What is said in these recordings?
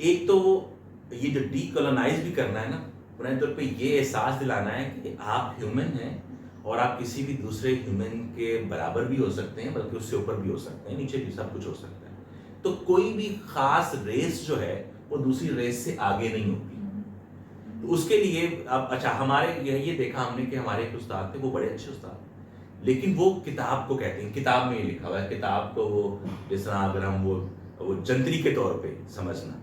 एक तो ये जो डीकोलोनाइज भी करना है ना, बुनियादी तौर पे ये एहसास दिलाना है कि आप ह्यूमन हैं और आप किसी भी दूसरे ह्यूमन के बराबर भी हो सकते हैं, बल्कि उससे ऊपर भी हो सकते हैं, नीचे भी सब कुछ हो सकता है। तो कोई भी खास रेस जो है वो दूसरी रेस से आगे नहीं होती। तो उसके लिए अब अच्छा, हमारे ये देखा हमने कि हमारे एक उस्ताद थे, वो बड़े अच्छे उस्ताद, लेकिन वो किताब को कहते हैं, किताब में ये लिखा हुआ है, किताब को वो जिस तरह अगर हम वो जंतरी के तौर पे समझना,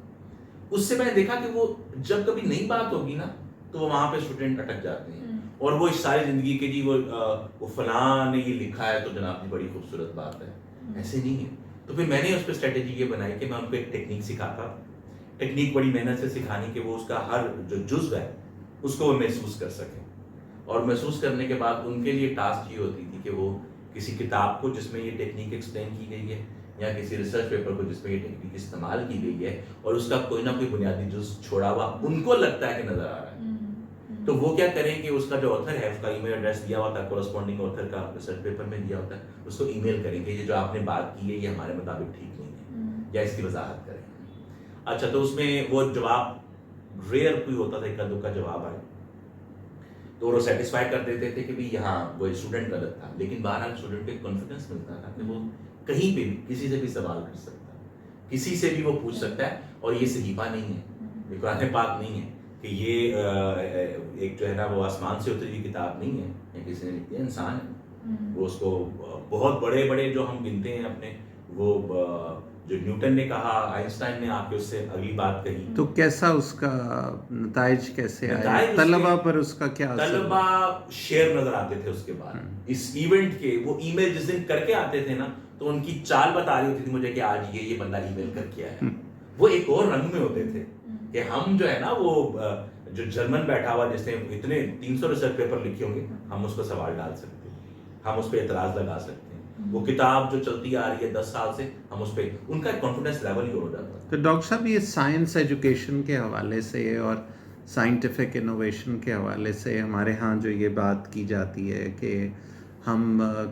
उससे मैंने देखा कि वो जब कभी नई बात होगी ना तो वो वहां पे स्टूडेंट अटक जाते हैं और वो इस सारी जिंदगी के जी वो फलां ने ये लिखा है तो जनाब जी बड़ी खूबसूरत बात है, ऐसे नहीं है। तो फिर मैंने उस पर स्ट्रेटेजी ये बनाई कि मैं उनको एक टेक्निक सिखाता, टेक्निक बड़ी मेहनत से सिखानी कि वो उसका हर जो जुज्व है उसको वो महसूस कर सके, और महसूस करने के बाद उनके लिए टास्क ये होती थी कि वो किसी किताब को जिसमें ये टेक्निक एक्सप्लेन की गई है या किसी रिसर्च पेपर को जिसमें ये टेक्निक इस्तेमाल की गई है और उसका कोई ना कोई बुनियादी जुज छोड़ा हुआ उनको लगता है कि नजर आ रहा है, तो वो क्या करें कि उसका जो ऑथर है उसका ईमेल एड्रेस दिया हुआ था, कोरस्पॉन्डिंग ऑथर का रिसर्च पेपर में दिया होता है, उसको ईमेल करेंगे ये जो आपने बात की है ये हमारे मुताबिक ठीक नहीं है या इसकी वजाहत करें। अच्छा, तो उसमें वो जवाब रेयर कोई होता था, इक्का दुक्का जवाब आए तो वो सेटिस्फाई कर देते थे कि भाई हाँ वो स्टूडेंट गलत था, लेकिन बहरहाल स्टूडेंट को कॉन्फिडेंस मिलता था कि वो कहीं पे भी किसी से भी सवाल कर सकता है, किसी से भी वो पूछ सकता है, और ये सहीफा नहीं है, ये कुरान पाक नहीं है कि ये एक जो है ना वो आसमान से उतरी हुई किताब नहीं है या किसी ने लिखी है, इंसान है वो, उसको बहुत बड़े बड़े जो हम गिनते हैं अपने वो जो न्यूटन ने कहा, आइंस्टाइन ने आके उससे अगली बात कही। तो कैसा उसका नताइज कैसे आया, नताइज तलबा पर उसका क्या असर हुआ? तलबा शेर नजर आते थे उसके बाद इस इवेंट के, वो ईमेल जिस दिन करके आते थे ना तो उनकी चाल बता रही होती थी मुझे कि आज ये बंदा ईमेल करके आया है। वो एक और रंग में होते थे कि हम जो है ना वो जो जर्मन बैठा हुआ जिसने इतने 300 रिसर्च पेपर लिखे होंगे, हम उसको सवाल डाल सकते हैं, हम उस पर एतराज लगा सकते हैं, वो किताब जो चलती आ रही है 10 साल से, हम उस पर उनका कॉन्फिडेंस लेवल ही हो जाता है। तो डॉक्टर साहब ये साइंस एजुकेशन के हवाले से और साइंटिफिक इनोवेशन के हवाले से हमारे यहाँ जो ये बात की जाती है कि हम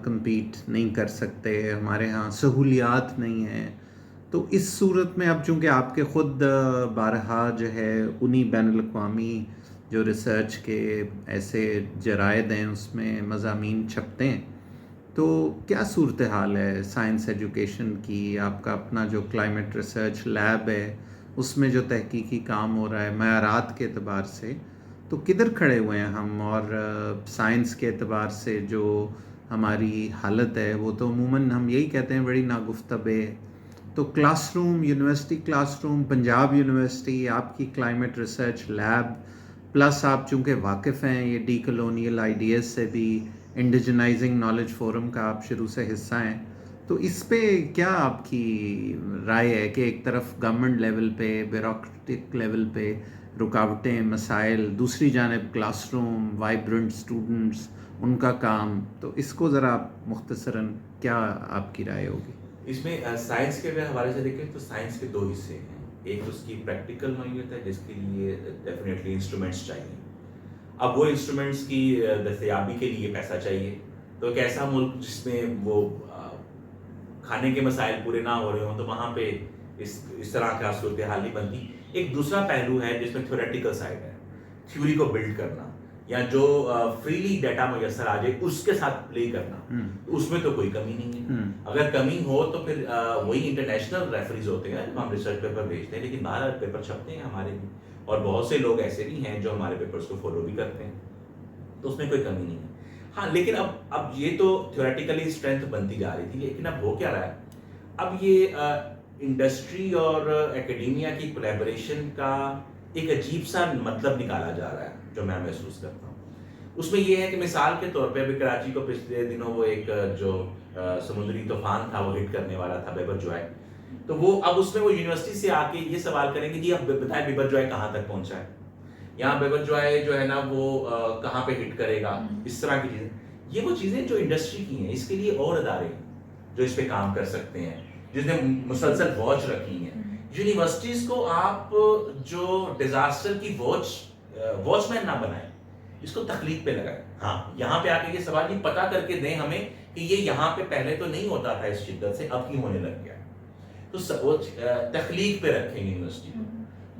compete नहीं कर सकते, हमारे यहाँ सहूलियात नहीं हैं, तो इस सूरत में अब चूँकि आपके ख़ुद बारहा जो है उन्हीं बैनुल-अक़वामी जो रिसर्च के ऐसे जराइद हैं उसमें मज़ामीन छपते हैं, तो क्या सूरत हाल है साइंस एजुकेशन की? आपका अपना जो क्लाइमेट रिसर्च लैब है उसमें जो तहकीकी काम हो रहा है मयारात के एतबार से, तो किधर खड़े हुए हैं हम? और साइंस के एतबार से जो हमारी हालत है वो तो अमूमन हम यही कहते हैं बड़ी नागुफ्तबे। तो classroom, university classroom, Punjab university, आपकी क्लाइमेट रिसर्च लैब, प्लस आप चूँकि वाकिफ़ हैं ये डी कॉलोनियल आइडियाज़ से भी, इंडिजनाइजिंग नॉलेज फोरम का आप शुरू से हिस्सा हैं, तो इस पे क्या आपकी राय है कि एक तरफ गवर्नमेंट लेवल पे, ब्यूरोक्रेटिक लेवल पे रुकावटें, मसाइल, दूसरी जानिब क्लासरूम, वाइब्रेंट स्टूडेंट्स, उनका काम, तो इसको ज़रा मुख्तसरन क्या आपकी राय होगी? इसमें साइंस के अगर हवाले से देखें तो साइंस के दो हिस्से हैं, एक उसकी प्रैक्टिकल नौइयत है जिसके लिए डेफिनेटली इंस्ट्रूमेंट्स चाहिए। अब वो इंस्ट्रूमेंट्स की दस्तयाबी के लिए पैसा चाहिए, तो एक ऐसा मुल्क जिसमें वो खाने के मसाइल पूरे ना हो रहे हों तो वहाँ पे इस तरह का सूरत हाल नहीं बनती। एक दूसरा पहलू है जिसमें थ्योरेटिकल साइड है, थ्योरी को बिल्ड करना या जो फ्रीली डाटा मुयसर आ जाए उसके साथ प्ले करना, तो उसमें तो कोई कमी नहीं है। अगर कमी हो तो फिर वही इंटरनेशनल रेफरीज होते हैं, हम रिसर्च पेपर भेजते हैं, लेकिन बाहर पेपर छपते हैं हमारे भी, और बहुत से लोग ऐसे भी हैं जो हमारे पेपर्स को फॉलो भी करते हैं, तो उसमें कोई कमी नहीं है। हाँ, लेकिन अब ये तो थ्योरेटिकली स्ट्रेंथ बनती जा रही थी, लेकिन अब हो क्या रहा है, अब ये इंडस्ट्री और एकेडेमिया की कोलैबोरेशन का एक अजीब सा मतलब निकाला जा रहा है जो मैं महसूस करता हूँ। उसमें ये है कि मिसाल के तौर पे अभी कराची को पिछले दिनों वो एक जो समुद्री तूफान था वो हिट करने वाला था, बिपरजॉय, तो वो अब उसमें वो यूनिवर्सिटी से आके ये सवाल करेंगे जी अब बताएं बिपरजॉय कहाँ तक पहुंचा है, यहाँ बिपरजॉय जो है ना वो कहाँ पे हिट करेगा, इस तरह की चीजें, ये वो चीजें जो इंडस्ट्री की हैं, इसके लिए और अदारे हैं जो इस पे काम कर सकते हैं, जिसने मुसलसल वॉच रखी है। यूनिवर्सिटीज को आप जो डिजास्टर की वॉचमैन ना बनाए, इसको तकलीफ पे लगाए। हाँ, यहाँ पे आके ये सवाल ये पता करके दें हमें कि ये यहाँ पे पहले तो नहीं होता था इस शिद्दत से, अब क्यों होने लग गया, तो तकलीफ पे रखेंगे यूनिवर्सिटी को।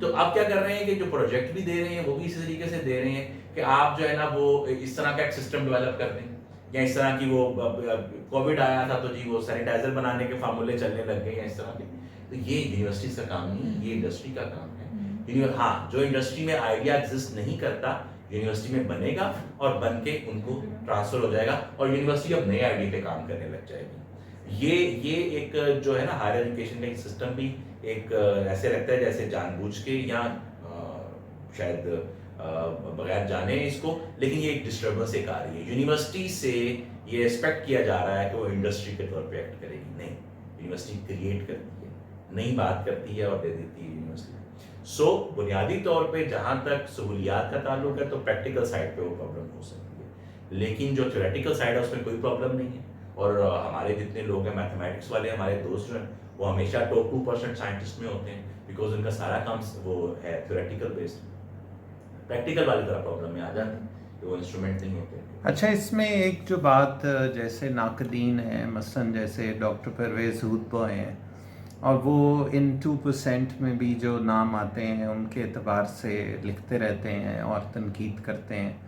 तो आप क्या कर रहे हैं कि जो प्रोजेक्ट भी दे रहे हैं वो भी इसी तरीके से दे रहे हैं कि आप जो है ना वो इस तरह का एक सिस्टम डेवलप कर दें, या इस तरह की वो कोविड आया था तो जी वो सैनिटाइजर बनाने के फार्मूले चलने लग गए, या इस तरह के। तो ये यूनिवर्सिटीज का काम नहीं है, ये इंडस्ट्री का काम है। हाँ, जो इंडस्ट्री में आइडिया एग्जिस्ट नहीं करता यूनिवर्सिटी में बनेगा और बन के उनको ट्रांसफर हो जाएगा और यूनिवर्सिटी अब नए आइडिया पे काम करने लग जाएगी। ये एक जो है ना हायर एजुकेशन का एक सिस्टम भी एक ऐसे लगता है जैसे जानबूझ के या शायद बगैर जाने इसको, लेकिन ये एक डिस्टर्बेंस एक आ रही है। यूनिवर्सिटी से ये एक्सपेक्ट किया जा रहा है कि वो इंडस्ट्री के तौर पे एक्ट करेगी, नहीं, यूनिवर्सिटी क्रिएट करती है, नई बात करती है और दे देती है यूनिवर्सिटी। बुनियादी तौर पे जहाँ तक सहूलियात का ताल्लुक है तो प्रैक्टिकल साइड पे वो प्रॉब्लम हो सकती है, लेकिन जो थ्योरेटिकल साइड है उसमें कोई प्रॉब्लम नहीं है। और हमारे जितने लोग हैं मैथमेटिक्स वाले, हमारे दोस्त जो हैं वो हमेशा टॉप 2% साइंटिस्ट में होते हैं, बिकॉज उनका सारा काम वो है थ्योरेटिकल बेस्ड। प्रैक्टिकल वाली तरह प्रॉब्लम में आ जाते हैं कि वो इंस्ट्रूमेंट नहीं होते। अच्छा, इसमें एक जो बात जैसे नाकदीन है, मसलन जैसे डॉक्टर परवेज़ हुदबॉय हैं, और वो इन 2% में भी जो नाम आते हैं उनके एतबार से लिखते रहते हैं और तनकीद करते हैं,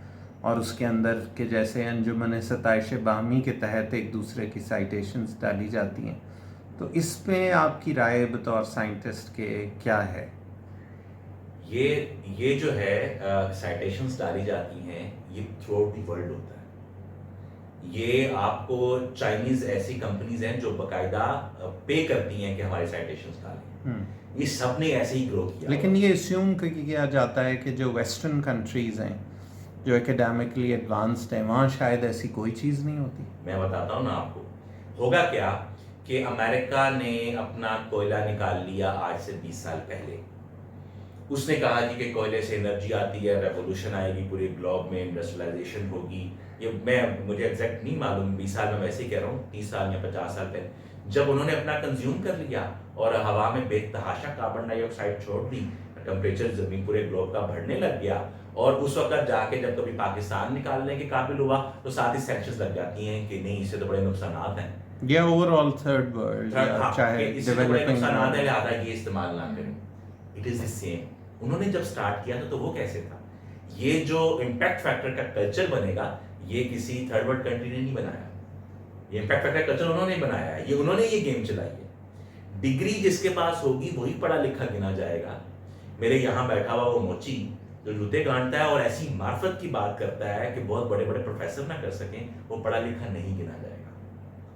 और उसके अंदर के जैसे अंजुमन सताइश बाहमी के तहत एक दूसरे की साइटेशंस डाली जाती हैं, तो इसमें आपकी राय बतौर साइंटिस्ट के क्या है? ये जो है साइटेशंस डाली जाती हैं ये थ्रू आउट द वर्ल्ड होता है। ये आपको चाइनीज ऐसी कंपनीज हैं जो बकायदा पे करती हैं कि हमारी साइटेशंस डालें। ये सब ने ऐसे ही ग्रो किया। लेकिन ये अस्यूम किया जाता है कि जो वेस्टर्न कंट्रीज़ हैं जो एकेडमिकली एडवांस्ड हैं वहाँ शायद ऐसी कोई चीज़ नहीं होती। मैं बताता हूँ ना आपको, होगा क्या कि अमेरिका ने अपना कोयला निकाल लिया आज से 20 साल पहले। उसने कहा जी कि कोयले से एनर्जी आती है, रेवोल्यूशन आएगी पूरे ग्लोब में, इंडस्ट्रियलाइजेशन होगी। ये मुझे एग्जैक्ट नहीं मालूम, 20 साल में वैसे ही कह रहा हूँ, 30 साल या 50 साल पहले जब उन्होंने अपना कंज्यूम कर लिया और हवा में बेतहाशा कार्बन डाइऑक्साइड छोड़ दी, टेम्परेचर जमीन पूरे ग्लोब का बढ़ने लग गया, और उस वक्त जाके जब कभी पाकिस्तान निकालने के काबिल हुआ तो साथ ही सैंक्शंस लग जाती हैं कि नहीं, इससे तो बड़े नुकसान हैं, या ओवरऑल थर्ड वर्ल्ड चाहे डेवलपिंग नुकसान है, लिहाजा ये इस्तेमाल ना करें। It is the same. उन्होंने जब स्टार्ट किया था तो वो कैसे था? ये जो इम्पैक्ट फैक्टर का कल्चर बनेगा ये किसी थर्ड वर्ल्ड कंट्री ने नहीं बनाया, ये इम्पैक्ट फैक्टर कल्चर उन्होंने बनाया है, ये उन्होंने ये गेम चलाई है। डिग्री जिसके पास होगी वही पढ़ा लिखा गिना जाएगा। मेरे यहाँ बैठा हुआ वो मोची जो जूते गांठता है और ऐसी मार्फत की बात करता है कि बहुत बड़े बड़े प्रोफेसर ना कर सकें, वो पढ़ा लिखा नहीं गिना जाएगा।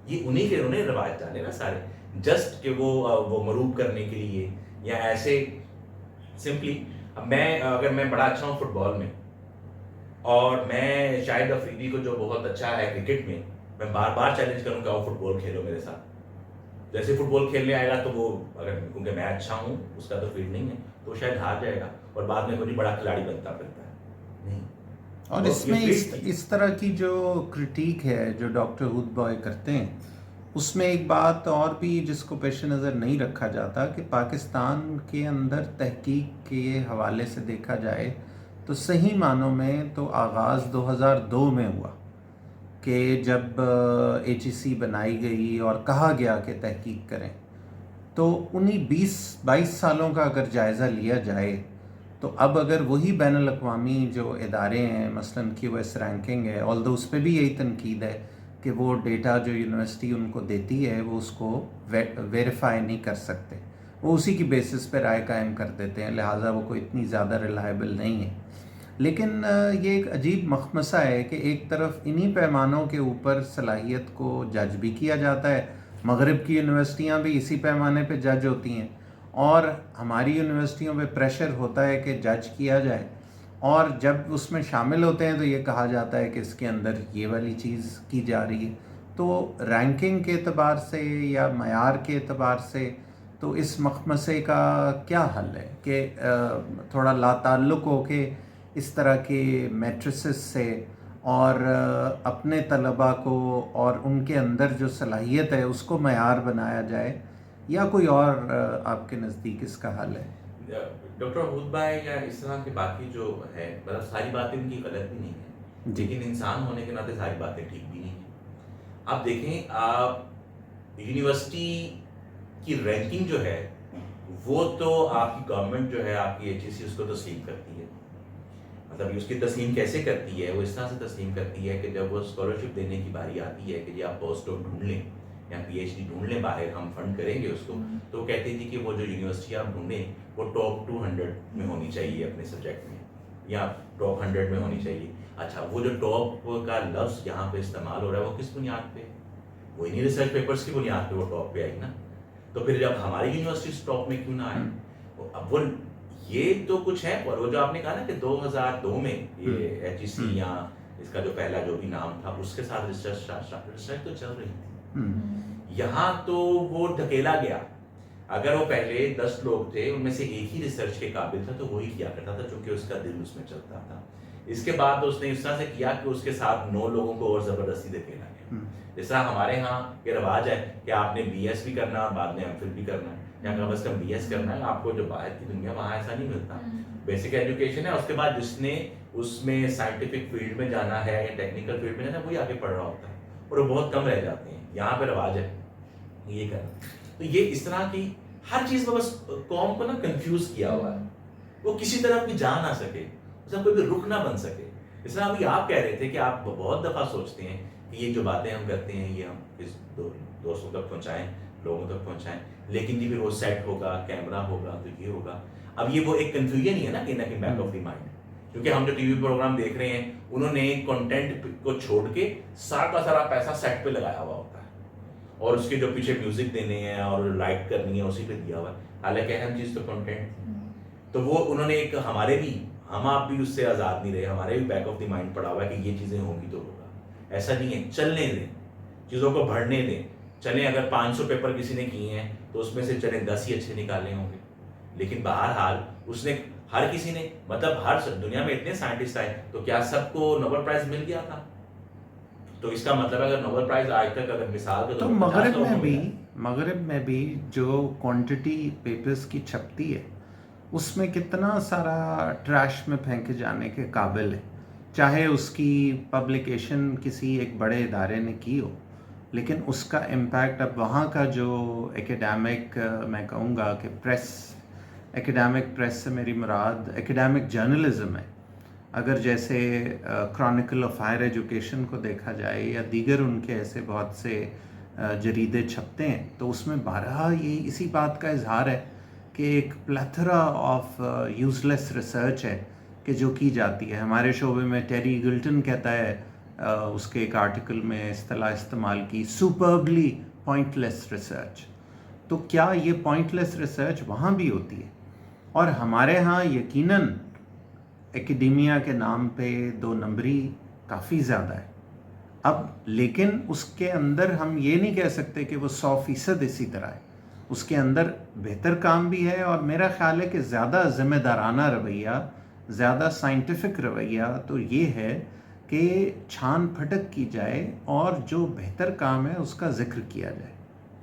ये उन्हीं के उन्होंने रिवाज डाले ना सारे, जस्ट कि वो मरूब करने के लिए, या ऐसे सिंपली। अगर मैं बड़ा अच्छा हूँ फुटबॉल में और मैं शाहिद अफरीदी को जो बहुत अच्छा है क्रिकेट में, मैं बार बार चैलेंज करूंगा वो फुटबॉल खेलो मेरे साथ। जैसे फुटबॉल खेलने आएगा तो वो, अगर क्योंकि मैं अच्छा हूँ उसका तो फील्ड नहीं है, तो शायद हार जाएगा और बाद में कोई बड़ा खिलाड़ी बनता फिरता है नहीं। और इसमें इस तरह की जो क्रिटिक है जो डॉक्टर हुदबॉय करते हैं, उसमें एक बात और भी जिसको पेश नज़र नहीं रखा जाता कि पाकिस्तान के अंदर तहकीक के हवाले से देखा जाए तो सही मानों में तो आगाज़ 2002 में हुआ कि जब HEC बनाई गई और कहा गया कि तहकीक करें, तो उन्हीं 20-22 सालों का अगर जायज़ा लिया जाए तो अब अगर वही बैनुल अक़वामी जो इदारे हैं, मसलन QS रैंकिंग है, ऑल्दो उस पर भी यही तनकीद है कि वो डेटा जो यूनिवर्सिटी उनको देती है वो उसको वेरीफाई नहीं कर सकते, वो उसी की बेसिस पे राय कायम कर देते हैं, लिहाजा वो कोई इतनी ज़्यादा रिलायबल नहीं है। लेकिन ये एक अजीब मखमसा है कि एक तरफ इन्हीं पैमानों के ऊपर सलाहियत को जज भी किया जाता है, मगरिब की यूनिवर्सिटियाँ भी इसी पैमाने पे जज होती हैं, और हमारी यूनिवर्सिटियों पे प्रेशर होता है कि जज किया जाए, और जब उसमें शामिल होते हैं तो ये कहा जाता है कि इसके अंदर ये वाली चीज़ की जा रही है। तो रैंकिंग के एतबार से या मयार के एतबार से तो इस मखमसे का क्या हल है कि थोड़ा लाताल्लुक़ हो के इस तरह के मैट्रिसेस से और अपने तलबा को और उनके अंदर जो सलाहियत है उसको मयार बनाया जाए, या कोई और आपके नज़दीक इसका हल है? डॉक्टर हुदबॉय या इस तरह के बाकी जो है, मतलब सारी बातें उनकी गलत भी नहीं है, लेकिन इंसान होने के नाते सारी बातें ठीक भी नहीं है। आप देखें, आप यूनिवर्सिटी की रैंकिंग जो है वो तो आपकी गवर्नमेंट जो है, आपकी एचईसी, उसको तस्लीम करती है। मतलब उसकी तस्लीम कैसे करती है? वो इस तरह से तस्लीम करती है कि जब वो स्कॉलरशिप देने की बारी आती है कि जी आप पोस्ट डॉक ढूंढ लें या पीएचडी ढूंढ लें बाहर, हम फंड करेंगे उसको, तो वो कहती थी कि वो जो यूनिवर्सिटी आप ढूंढें वो टॉप 200 में होनी चाहिए अपने सब्जेक्ट में, या टॉप 100 में होनी चाहिए। अच्छा, वो जो टॉप का लफ्ज़ यहाँ पे इस्तेमाल हो रहा है वो किस बुनियाद पे? वो इन्हीं रिसर्च पेपर्स की बुनियाद पे वो टॉप पे आई ना। तो फिर जब हमारी यूनिवर्सिटी टॉप में क्यों ना आए? अब वो ये तो कुछ है। और वो जो आपने कहा ना कि 2002 में ये एचईसी या इसका जो पहला जो भी नाम था उसके साथ रिसर्च तो चल रही थी। यहाँ तो वो ढकेला गया। अगर वो पहले 10 लोग थे उनमें से एक ही रिसर्च के काबिल था तो वही किया करता था, क्योंकि उसका दिल उसमें चलता था। इसके बाद उसने इस तरह से किया कि उसके साथ 9 लोगों को और जबरदस्ती धकेला गया। जिस तरह हमारे यहाँ ये रिवाज है कि आपने बीएस भी करना और बाद में एमफिल भी करना है, या कम से कम बीएस करना है। आपको जो बाहर की दुनिया, वहाँ ऐसा नहीं मिलता। बेसिक एजुकेशन है, उसके बाद जिसने उसमें साइंटिफिक फील्ड में जाना है या टेक्निकल फील्ड में जाना है वही आगे पढ़ रहा होता है, और वो बहुत कम रह जाते हैं। यहाँ पे रिवाज है ये करना। तो ये इस तरह की हर चीज में बस कौम को ना कंफ्यूज किया हुआ है, वो किसी तरफ भी जा ना सके, उसका कोई भी रुख ना बन सके। इस तरह अभी आप कह रहे थे कि आप बहुत दफा सोचते हैं कि ये जो बातें हम करते हैं ये हम किस दोस्तों तक पहुंचाएं, लोगों तक पहुंचाएं, लेकिन जी फिर वो सेट होगा, कैमरा होगा, तो ये होगा। अब ये वो एक कंफ्यूजन ही है ना, कहीं ना कहीं बैक ऑफ द माइंड, क्योंकि हम जो टीवी प्रोग्राम देख रहे हैं उन्होंने कंटेंट को छोड़ के सारा का सारा पैसा सेट पे लगाया हुआ होता है, और उसके जो पीछे म्यूजिक देने हैं और लाइट करनी है उसी पे दिया हुआ है। हालांकि अहम चीज तो कंटेंट। तो वो उन्होंने एक हमारे भी, हम आप भी उससे आजाद नहीं रहे, हमारे भी बैक ऑफ द माइंड पड़ा हुआ है कि ये चीजें होंगी तो होगा। ऐसा नहीं है, चलने दें, चीजों को बढ़ने दें। चले अगर 500 पेपर किसी ने किए हैं तो उसमें से चले 10 ही अच्छे निकाले होंगे, लेकिन बहरहाल उसने हर किसी ने, मतलब हर दुनिया में इतने साइंटिस्ट आए तो क्या सबको नोबेल प्राइज मिल गया था? तो इसका मतलब अगर नोबेल प्राइज आज तक अगर मिसाल के तो मगरब में भी जो क्वांटिटी पेपर्स की छपती है उसमें कितना सारा ट्रैश में फेंके जाने के काबिल है, चाहे उसकी पब्लिकेशन किसी एक बड़े इदारे ने की हो, लेकिन उसका इम्पैक्ट अब वहाँ का जो एकेडमिक, मैं कहूँगा कि प्रेस, एकेडमिक प्रेस से मेरी मुराद एकेडमिक जर्नलिज्म है। अगर जैसे क्रॉनिकल ऑफ हायर एजुकेशन को देखा जाए या दीगर उनके ऐसे बहुत से जरीदे छपते हैं, तो उसमें बारहा ये इसी बात का इजहार है कि एक प्लेथरा ऑफ यूजलेस रिसर्च है कि जो की जाती है। हमारे शोबे में टेरी ईगल्टन कहता है उसके एक आर्टिकल में इस्तेलाह इस्तेमाल की, सुपर्बली पॉइंटलेस रिसर्च। तो क्या ये पॉइंटलेस रिसर्च वहाँ भी होती है? और हमारे यहाँ यकीनन एकेडेमिया के नाम पे 2 नंबरी काफ़ी ज़्यादा है अब, लेकिन उसके अंदर हम ये नहीं कह सकते कि वो 100% इसी तरह है। उसके अंदर बेहतर काम भी है, और मेरा ख्याल है कि ज़्यादा ज़िम्मेदाराना रवैया, ज़्यादा साइंटिफिक रवैया तो ये है कि छान फटक की जाए और जो बेहतर काम है उसका जिक्र किया जाए।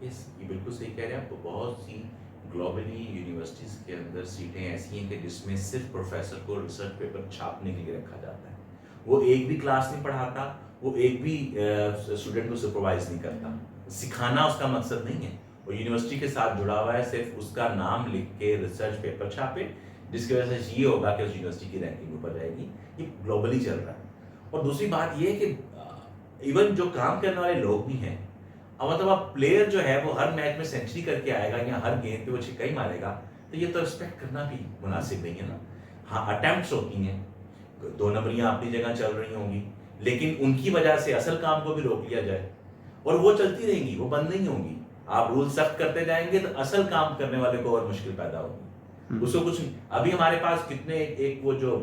यस, ये बिल्कुल सही कह रहे हैं आप। बहुत सी ग्लोबली यूनिवर्सिटीज़ के अंदर सीटें ऐसी हैं कि जिसमें सिर्फ प्रोफेसर को रिसर्च पेपर छापने के लिए रखा जाता है। वो एक भी क्लास नहीं पढ़ाता, वो एक भी स्टूडेंट को सुपरवाइज नहीं करता। सिखाना उसका मकसद नहीं है। वो यूनिवर्सिटी के साथ जुड़ा हुआ है, सिर्फ उसका नाम लिख के रिसर्च पेपर छापे, जिसकी वजह से ये होगा कि उस यूनिवर्सिटी की रैंकिंग ऊपर जाएगी। ये ग्लोबली चल रहा है। और दूसरी बात ये है कि इवन जो काम करने वाले लोग भी हैं, अब मतलब अब प्लेयर जो है वो हर मैच में सेंचुरी करके आएगा या हर गेंद पे वो छक्का ही मारेगा, तो ये तो एक्सपेक्ट करना भी मुनासिब नहीं है ना। हाँ, अटेम्प्ट्स होती हैं, 2 नंबरियां अपनी जगह चल रही होंगी, लेकिन उनकी वजह से असल काम को भी रोक लिया जाए, और वो चलती रहेंगी, वो बंद नहीं होंगी। आप रूल सख्त करते जाएंगे तो असल काम करने वाले को और मुश्किल पैदा होगी। उसको कुछ नहीं। अभी हमारे पास कितने एक वो जो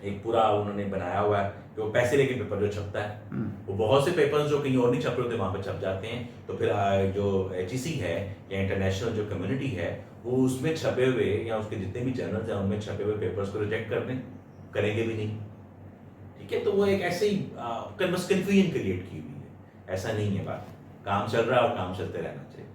एक पूरा उन्होंने बनाया हुआ है कि वो पैसे लेके पेपर जो छपता है, वो बहुत से पेपर्स जो कहीं और नहीं छप रहे होते वहां पे छप जाते हैं। तो फिर जो एचईसी है या इंटरनेशनल जो कम्युनिटी है वो उसमें छपे हुए या उसके जितने भी जर्नल्स हैं उनमें छपे हुए पेपर्स को रिजेक्ट करेंगे भी नहीं। ठीक है, तो वो एक ऐसे ही बस कन्फ्यूजन क्रिएट की हुई है। ऐसा नहीं है, बात काम चल रहा है और काम चलते रहना चाहिए।